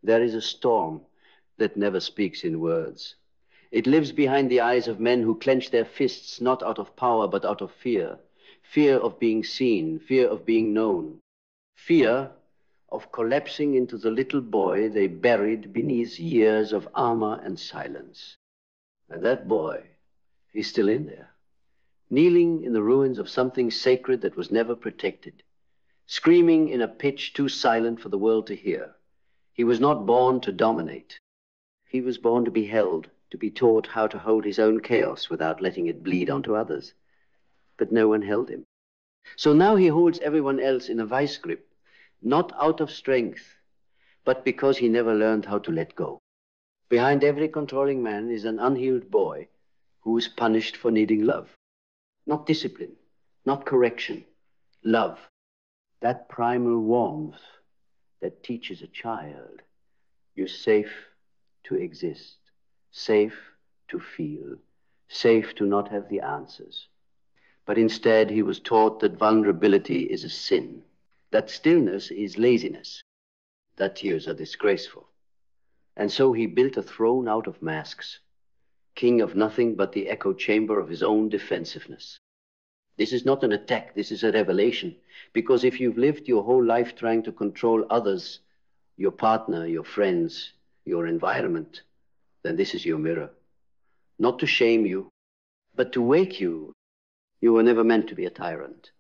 There is a storm that never speaks in words. It lives behind the eyes of men who clench their fists not out of power but out of fear. Fear of being seen, fear of being known, fear of collapsing into the little boy they buried beneath years of armor and silence. And that boy, he's still in there, kneeling in the ruins of something sacred that was never protected, screaming in a pitch too silent for the world to hear. He was not born to dominate. He was born to be held, to be taught how to hold his own chaos without letting it bleed onto others. But no one held him. So now he holds everyone else in a vice grip, not out of strength, but because he never learned how to let go. Behind every controlling man is an unhealed boy who is punished for needing love. Not discipline, not correction, love. That primal warmth that teaches a child you're safe to exist, safe to feel, safe to not have the answers. But instead he was taught that vulnerability is a sin, that stillness is laziness, that tears are disgraceful. And so he built a throne out of masks, king of nothing but the echo chamber of his own defensiveness. This is not an attack, this is a revelation. Because if you've lived your whole life trying to control others, your partner, your friends, your environment, then this is your mirror. Not to shame you, but to wake you. You were never meant to be a tyrant.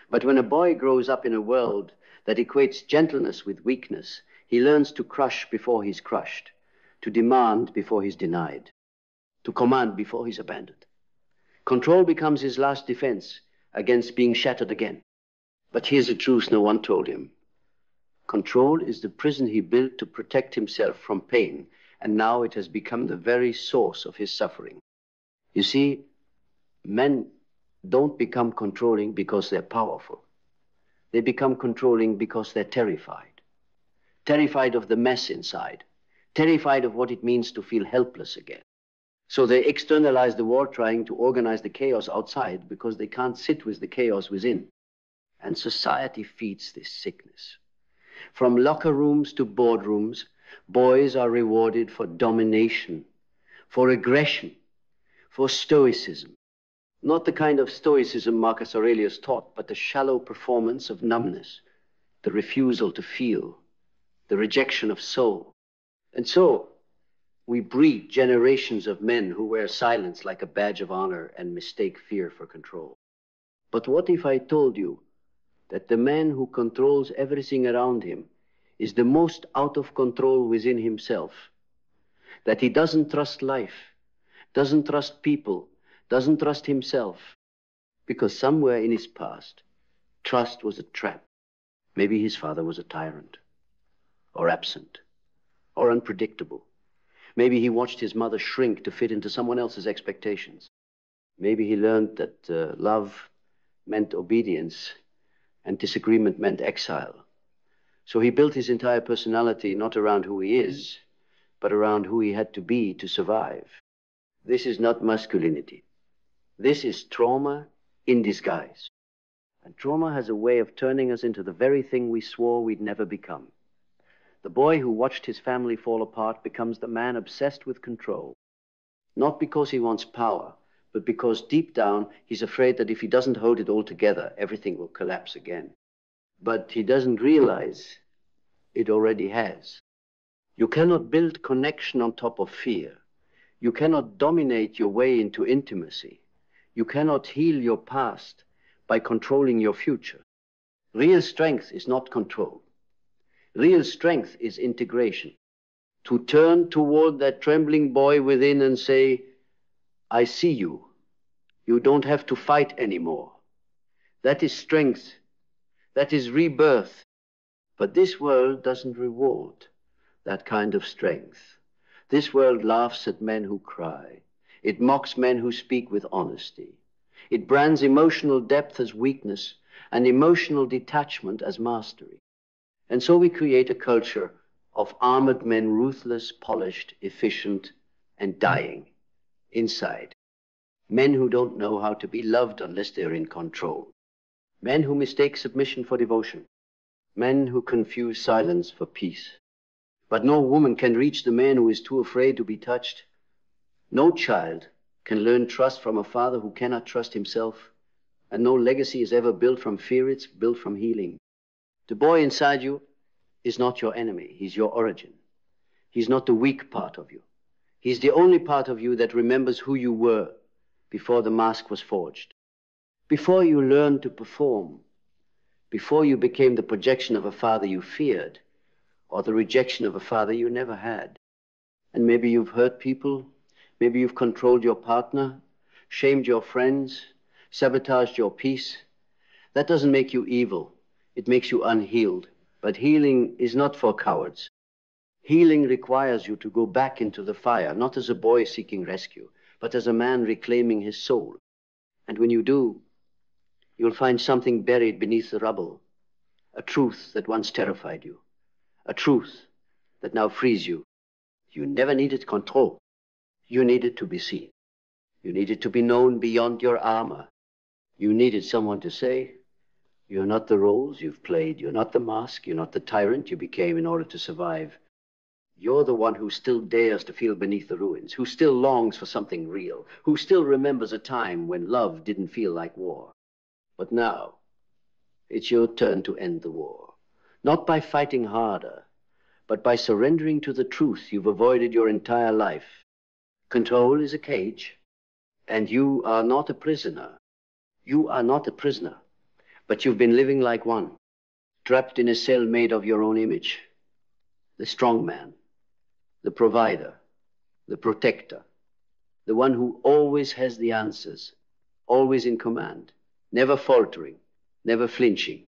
But when a boy grows up in a world that equates gentleness with weakness, he learns to crush before he's crushed, to demand before he's denied, to command before he's abandoned. Control becomes his last defense against being shattered again. But here's the truth no one told him. Control is the prison he built to protect himself from pain, and now it has become the very source of his suffering. You see, men don't become controlling because they're powerful. They become controlling because they're terrified. Terrified of the mess inside. Terrified of what it means to feel helpless again. So they externalize the war trying to organize the chaos outside because they can't sit with the chaos within. And society feeds this sickness. From locker rooms to boardrooms, boys are rewarded for domination, for aggression, for stoicism. Not the kind of stoicism Marcus Aurelius taught, but the shallow performance of numbness, the refusal to feel, the rejection of soul. And so we breed generations of men who wear silence like a badge of honor and mistake fear for control. But what if I told you that the man who controls everything around him is the most out of control within himself? That he doesn't trust life, doesn't trust people, doesn't trust himself, because somewhere in his past, trust was a trap. Maybe his father was a tyrant, or absent, or unpredictable. Maybe he watched his mother shrink to fit into someone else's expectations. Maybe he learned that love meant obedience and disagreement meant exile. So he built his entire personality not around who he is, but around who he had to be to survive. This is not masculinity. This is trauma in disguise. And trauma has a way of turning us into the very thing we swore we'd never become. The boy who watched his family fall apart becomes the man obsessed with control. Not because he wants power, but because deep down he's afraid that if he doesn't hold it all together, everything will collapse again. But he doesn't realize it already has. You cannot build connection on top of fear. You cannot dominate your way into intimacy. You cannot heal your past by controlling your future. Real strength is not control. Real strength is integration. To turn toward that trembling boy within and say, I see you. You don't have to fight anymore. That is strength. That is rebirth. But this world doesn't reward that kind of strength. This world laughs at men who cry. It mocks men who speak with honesty. It brands emotional depth as weakness and emotional detachment as mastery. And so we create a culture of armored men, ruthless, polished, efficient, and dying inside. Men who don't know how to be loved unless they're in control. Men who mistake submission for devotion. Men who confuse silence for peace. But no woman can reach the man who is too afraid to be touched. No child can learn trust from a father who cannot trust himself. And no legacy is ever built from fear, it's built from healing. The boy inside you is not your enemy, he's your origin. He's not the weak part of you. He's the only part of you that remembers who you were before the mask was forged. Before you learned to perform, before you became the projection of a father you feared, or the rejection of a father you never had. And maybe you've hurt people, maybe you've controlled your partner, shamed your friends, sabotaged your peace. That doesn't make you evil, it makes you unhealed. But healing is not for cowards. Healing requires you to go back into the fire, not as a boy seeking rescue, but as a man reclaiming his soul. And when you do, you'll find something buried beneath the rubble, a truth that once terrified you, a truth that now frees you. You never needed control. You needed to be seen. You needed to be known beyond your armor. You needed someone to say, you're not the roles you've played, you're not the mask, you're not the tyrant you became in order to survive. You're the one who still dares to feel beneath the ruins, who still longs for something real, who still remembers a time when love didn't feel like war. But now, it's your turn to end the war. Not by fighting harder, but by surrendering to the truth you've avoided your entire life. Control is a cage, and you are not a prisoner. You are not a prisoner, but you've been living like one, trapped in a cell made of your own image. The strong man, the provider, the protector, the one who always has the answers, always in command, never faltering, never flinching.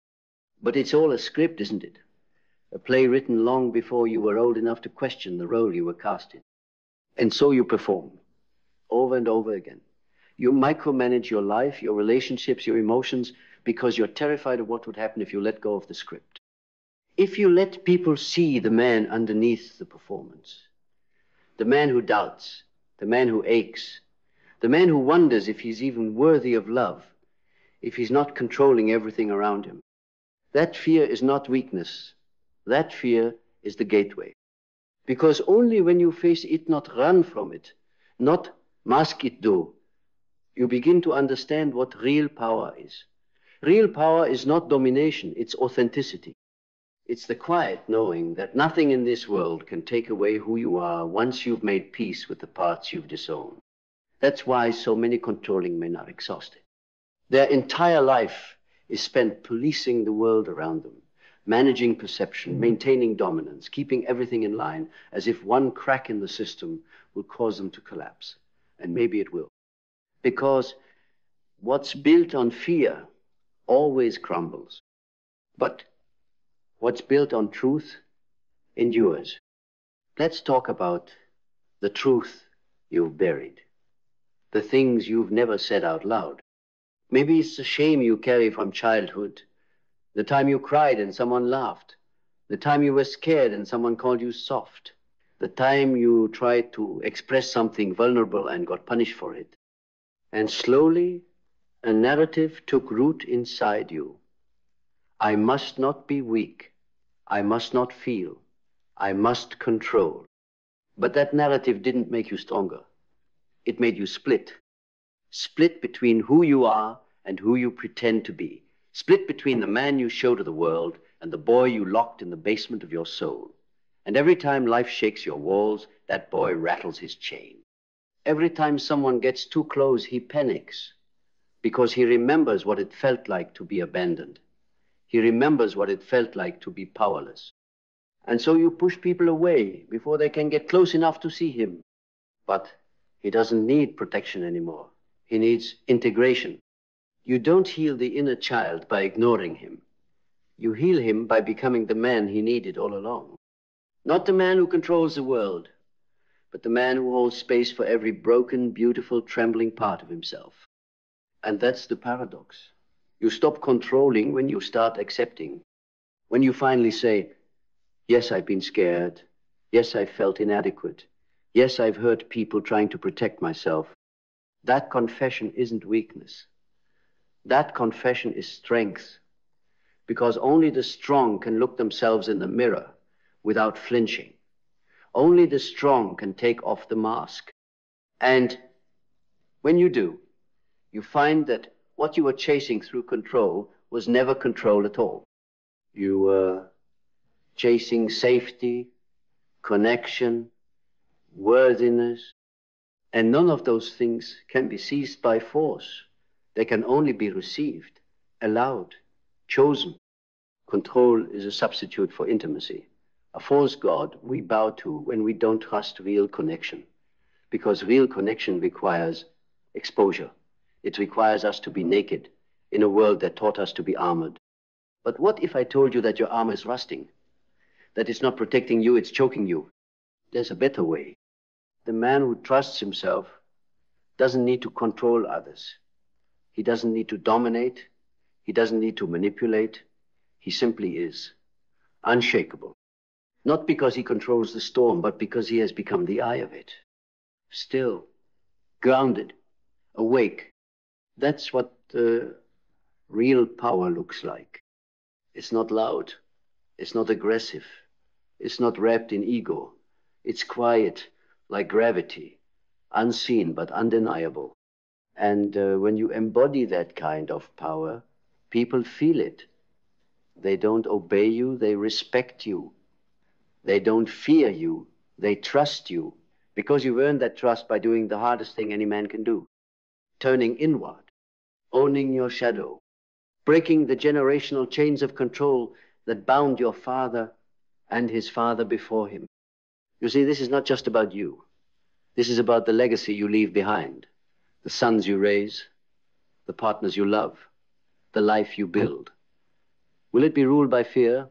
But it's all a script, isn't it? A play written long before you were old enough to question the role you were cast in. And so you perform, over and over again. You micromanage your life, your relationships, your emotions, because you're terrified of what would happen if you let go of the script. If you let people see the man underneath the performance, the man who doubts, the man who aches, the man who wonders if he's even worthy of love, if he's not controlling everything around him, that fear is not weakness. That fear is the gateway. Because only when you face it, not run from it, not mask it though, you begin to understand what real power is. Real power is not domination, it's authenticity. It's the quiet knowing that nothing in this world can take away who you are once you've made peace with the parts you've disowned. That's why so many controlling men are exhausted. Their entire life is spent policing the world around them, managing perception, maintaining dominance, keeping everything in line, as if one crack in the system will cause them to collapse. And maybe it will. Because what's built on fear always crumbles. But what's built on truth endures. Let's talk about the truth you've buried, the things you've never said out loud. Maybe it's the shame you carry from childhood, the time you cried and someone laughed, the time you were scared and someone called you soft, the time you tried to express something vulnerable and got punished for it. And slowly, a narrative took root inside you. I must not be weak. I must not feel. I must control. But that narrative didn't make you stronger. It made you split. Split between who you are and who you pretend to be. Split between the man you show to the world and the boy you locked in the basement of your soul. And every time life shakes your walls, that boy rattles his chain. Every time someone gets too close, he panics because he remembers what it felt like to be abandoned. He remembers what it felt like to be powerless. And so you push people away before they can get close enough to see him. But he doesn't need protection anymore. He needs integration. You don't heal the inner child by ignoring him. You heal him by becoming the man he needed all along. Not the man who controls the world, but the man who holds space for every broken, beautiful, trembling part of himself. And that's the paradox. You stop controlling when you start accepting. When you finally say, yes, I've been scared. Yes, I felt inadequate. Yes, I've hurt people trying to protect myself. That confession isn't weakness. That confession is strength. Because only the strong can look themselves in the mirror without flinching. Only the strong can take off the mask. And when you do, you find that what you were chasing through control was never control at all. You were chasing safety, connection, worthiness, and none of those things can be seized by force. They can only be received, allowed, chosen. Control is a substitute for intimacy. A false god we bow to when we don't trust real connection, because real connection requires exposure. It requires us to be naked in a world that taught us to be armored. But what if I told you that your armor is rusting? That it's not protecting you, it's choking you? There's a better way. The man who trusts himself doesn't need to control others. He doesn't need to dominate. He doesn't need to manipulate. He simply is unshakable. Not because he controls the storm, but because he has become the eye of it. Still, grounded, awake. That's what real power looks like. It's not loud. It's not aggressive. It's not wrapped in ego. It's quiet, like gravity, unseen but undeniable. And when you embody that kind of power, people feel it. They don't obey you, they respect you. They don't fear you, they trust you, because you've earned that trust by doing the hardest thing any man can do. Turning inward, owning your shadow, breaking the generational chains of control that bound your father and his father before him. You see, this is not just about you. This is about the legacy you leave behind, the sons you raise, the partners you love, the life you build. Will it be ruled by fear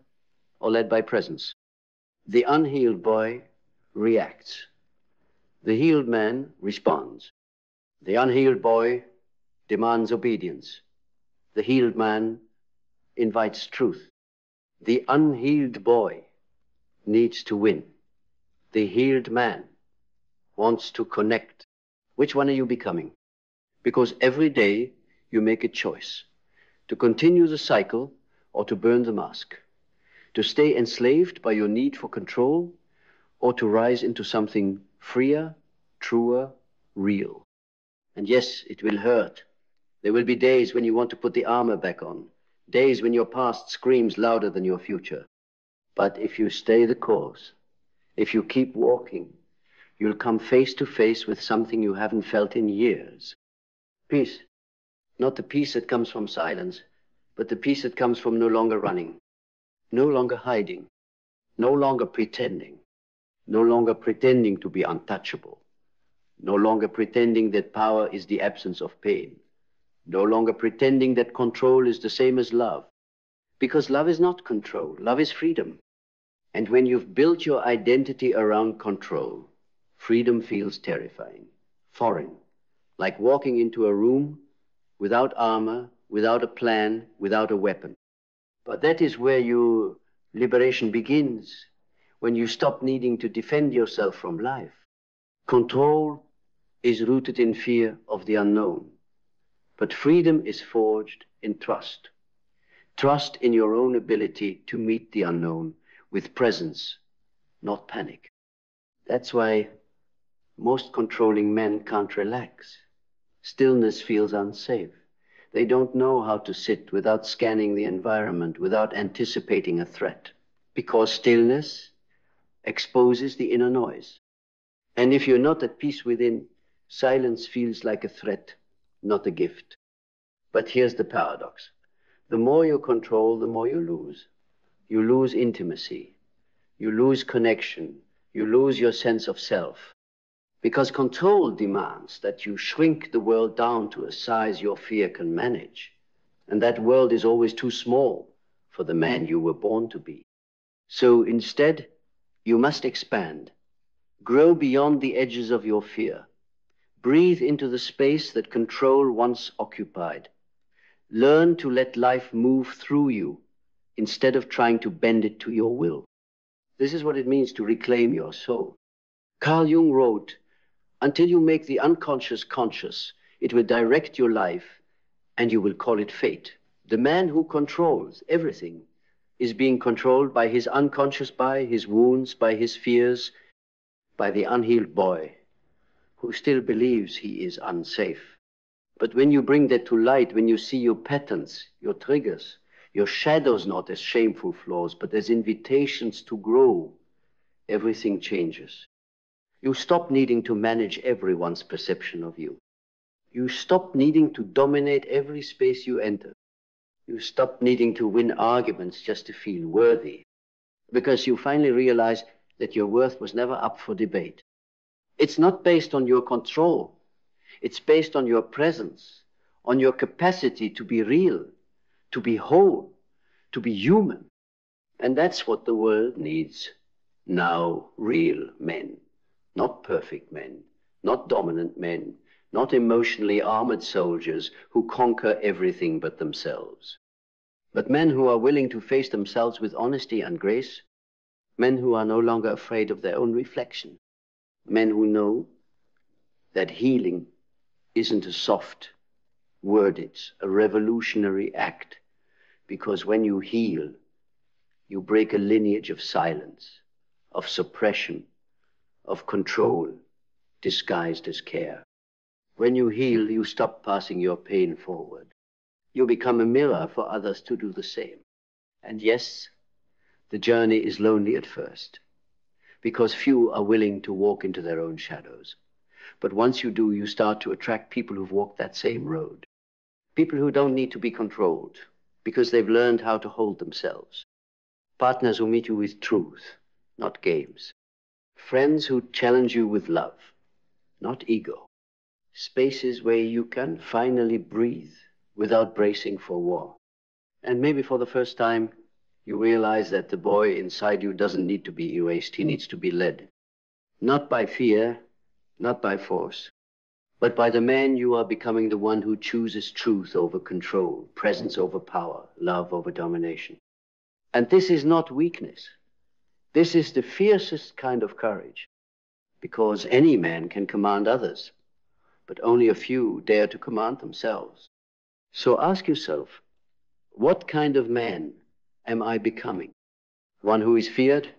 or led by presence? The unhealed boy reacts. The healed man responds. The unhealed boy demands obedience. The healed man invites truth. The unhealed boy needs to win. The healed man wants to connect. Which one are you becoming? Because every day you make a choice to continue the cycle or to burn the mask, to stay enslaved by your need for control or to rise into something freer, truer, real. And yes, it will hurt. There will be days when you want to put the armor back on, days when your past screams louder than your future. But if you stay the course, if you keep walking, you'll come face to face with something you haven't felt in years. Peace. Not the peace that comes from silence, but the peace that comes from no longer running, no longer hiding, no longer pretending, no longer pretending to be untouchable, no longer pretending that power is the absence of pain, no longer pretending that control is the same as love. Because love is not control, love is freedom. And when you've built your identity around control, freedom feels terrifying, foreign, like walking into a room without armor, without a plan, without a weapon. But that is where your liberation begins, when you stop needing to defend yourself from life. Control is rooted in fear of the unknown, but freedom is forged in trust. Trust in your own ability to meet the unknown with presence, not panic. That's why most controlling men can't relax. Stillness feels unsafe. They don't know how to sit without scanning the environment, without anticipating a threat, because stillness exposes the inner noise. And if you're not at peace within, silence feels like a threat, not a gift. But here's the paradox. The more you control, the more you lose. You lose intimacy. You lose connection. You lose your sense of self. Because control demands that you shrink the world down to a size your fear can manage. And that world is always too small for the man you were born to be. So instead, you must expand. Grow beyond the edges of your fear. Breathe into the space that control once occupied. Learn to let life move through you instead of trying to bend it to your will. This is what it means to reclaim your soul. Carl Jung wrote, "Until you make the unconscious conscious, it will direct your life and you will call it fate." The man who controls everything is being controlled by his unconscious, by his wounds, by his fears, by the unhealed boy who still believes he is unsafe. But when you bring that to light, when you see your patterns, your triggers, your shadows not as shameful flaws, but as invitations to grow, everything changes. You stop needing to manage everyone's perception of you. You stop needing to dominate every space you enter. You stop needing to win arguments just to feel worthy, because you finally realize that your worth was never up for debate. It's not based on your control. It's based on your presence, on your capacity to be real, to be whole, to be human. And that's what the world needs now, real men. Not perfect men, not dominant men, not emotionally armored soldiers who conquer everything but themselves. But men who are willing to face themselves with honesty and grace, men who are no longer afraid of their own reflection, men who know that healing isn't a soft word, it's a revolutionary act, because when you heal, you break a lineage of silence, of suppression, of control, disguised as care. When you heal, you stop passing your pain forward. You become a mirror for others to do the same. And yes, the journey is lonely at first, because few are willing to walk into their own shadows. But once you do, you start to attract people who've walked that same road. People who don't need to be controlled, because they've learned how to hold themselves. Partners who meet you with truth, not games. Friends who challenge you with love, not ego. Spaces where you can finally breathe without bracing for war. And maybe for the first time, you realize that the boy inside you doesn't need to be erased. He needs to be led. Not by fear, not by force, but by the man you are becoming, the one who chooses truth over control, presence over power, love over domination. And this is not weakness. This is the fiercest kind of courage, because any man can command others, but only a few dare to command themselves. So ask yourself, what kind of man am I becoming? One who is feared,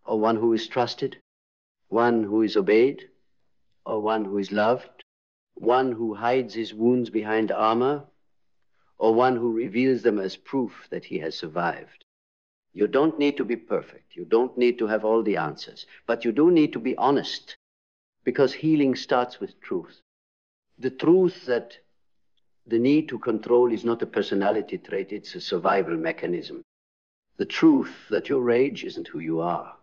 or one who is trusted? One who is obeyed, or one who is loved? One who hides his wounds behind armor, or one who reveals them as proof that he has survived? You don't need to be perfect. You don't need to have all the answers, but you do need to be honest, because healing starts with truth. The truth that the need to control is not a personality trait, it's a survival mechanism. The truth that your rage isn't who you are.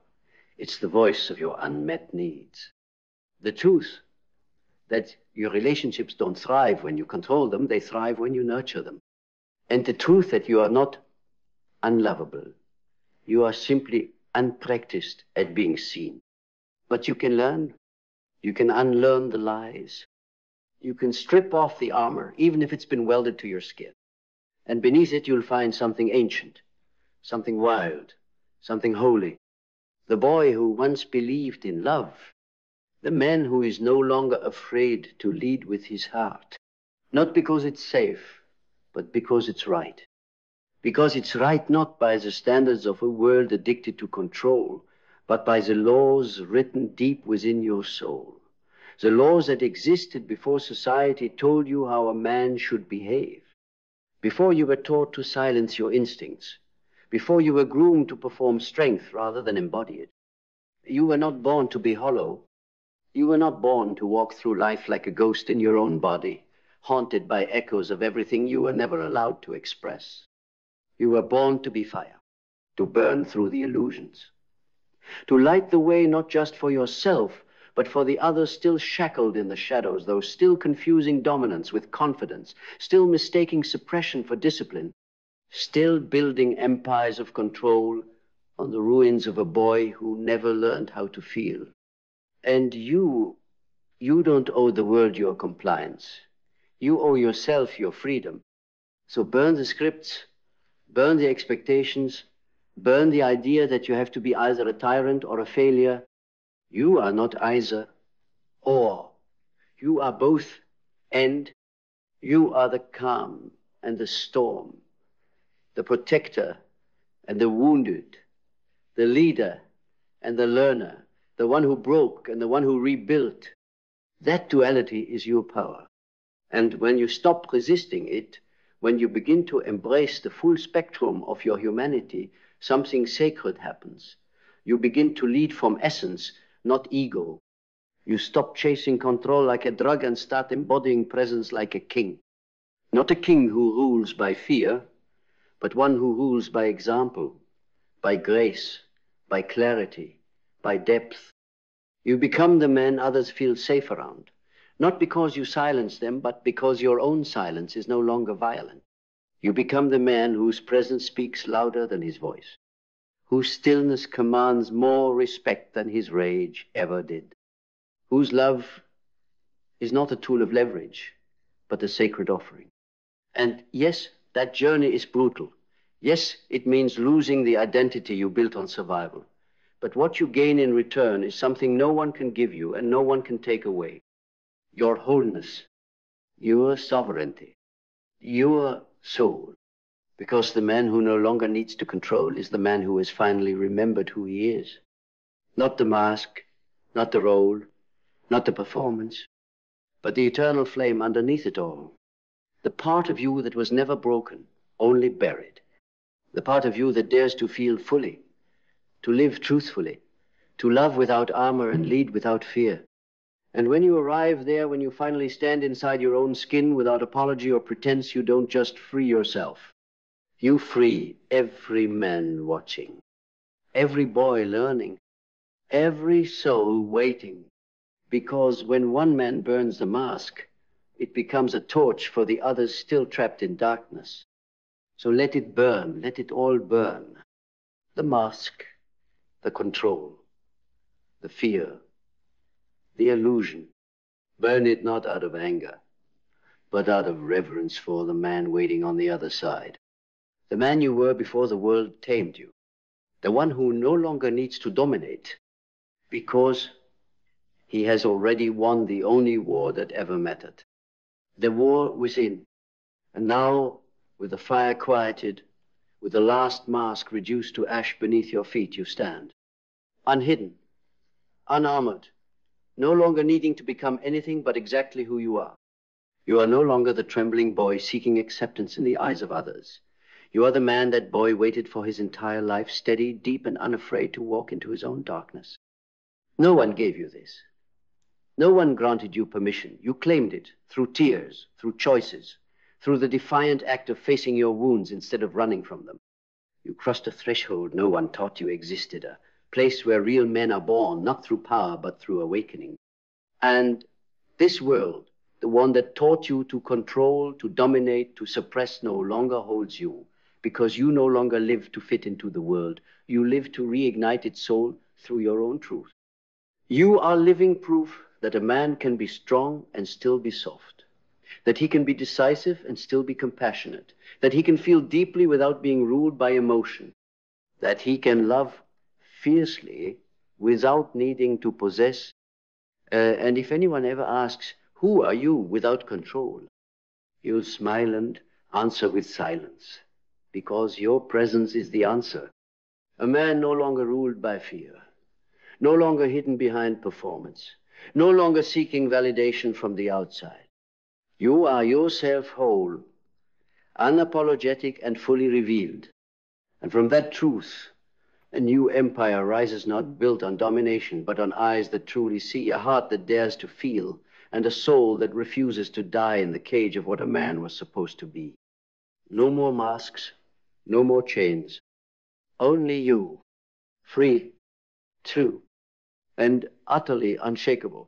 It's the voice of your unmet needs. The truth that your relationships don't thrive when you control them, they thrive when you nurture them. And the truth that you are not unlovable. You are simply unpracticed at being seen. But you can learn. You can unlearn the lies. You can strip off the armor, even if it's been welded to your skin. And beneath it, you'll find something ancient, something wild, something holy. The boy who once believed in love. The man who is no longer afraid to lead with his heart. Not because it's safe, but because it's right. Because it's right not by the standards of a world addicted to control, but by the laws written deep within your soul. The laws that existed before society told you how a man should behave. Before you were taught to silence your instincts. Before you were groomed to perform strength rather than embody it. You were not born to be hollow. You were not born to walk through life like a ghost in your own body, haunted by echoes of everything you were never allowed to express. You were born to be fire, to burn through the illusions, to light the way not just for yourself, but for the others still shackled in the shadows, those still confusing dominance with confidence, still mistaking suppression for discipline, still building empires of control on the ruins of a boy who never learned how to feel. And you don't owe the world your compliance. You owe yourself your freedom. So burn the scripts, burn the expectations, burn the idea that you have to be either a tyrant or a failure. You are not either or. You are both, and you are the calm and the storm, the protector and the wounded, the leader and the learner, the one who broke and the one who rebuilt. That duality is your power. And when you stop resisting it, when you begin to embrace the full spectrum of your humanity, something sacred happens. You begin to lead from essence, not ego. You stop chasing control like a drug and start embodying presence like a king. Not a king who rules by fear, but one who rules by example, by grace, by clarity, by depth. You become the man others feel safe around, not because you silence them, but because your own silence is no longer violent. You become the man whose presence speaks louder than his voice, whose stillness commands more respect than his rage ever did, whose love is not a tool of leverage, but a sacred offering. And yes, that journey is brutal. Yes, it means losing the identity you built on survival. But what you gain in return is something no one can give you and no one can take away. Your wholeness, your sovereignty, your soul. Because the man who no longer needs to control is the man who has finally remembered who he is. Not the mask, not the role, not the performance, but the eternal flame underneath it all. The part of you that was never broken, only buried. The part of you that dares to feel fully, to live truthfully, to love without armor and lead without fear. And when you arrive there, when you finally stand inside your own skin without apology or pretense, you don't just free yourself. You free every man watching, every boy learning, every soul waiting. Because when one man burns the mask, it becomes a torch for the others still trapped in darkness. So let it burn, let it all burn. The mask, the control, the fear, the illusion. Burn it not out of anger, but out of reverence for the man waiting on the other side. The man you were before the world tamed you. The one who no longer needs to dominate because he has already won the only war that ever mattered. The war within. And now, with the fire quieted, with the last mask reduced to ash beneath your feet, you stand. Unhidden, unarmored, no longer needing to become anything but exactly who you are. You are no longer the trembling boy seeking acceptance in the eyes of others. You are the man that boy waited for his entire life, steady, deep, and unafraid to walk into his own darkness. No one gave you this. No one granted you permission. You claimed it through tears, through choices, through the defiant act of facing your wounds instead of running from them. You crossed a threshold no one taught you existed, a place where real men are born, not through power, but through awakening. And this world, the one that taught you to control, to dominate, to suppress, no longer holds you, because you no longer live to fit into the world. You live to reignite its soul through your own truth. You are living proof that a man can be strong and still be soft, that he can be decisive and still be compassionate, that he can feel deeply without being ruled by emotion, that he can love fiercely without needing to possess. And if anyone ever asks, who are you without control? You'll smile and answer with silence, because your presence is the answer. A man no longer ruled by fear, no longer hidden behind performance, no longer seeking validation from the outside. You are yourself whole, unapologetic and fully revealed. And from that truth, a new empire rises, not built on domination, but on eyes that truly see, a heart that dares to feel, and a soul that refuses to die in the cage of what a man was supposed to be. No more masks, no more chains. Only you, free, true, and utterly unshakable.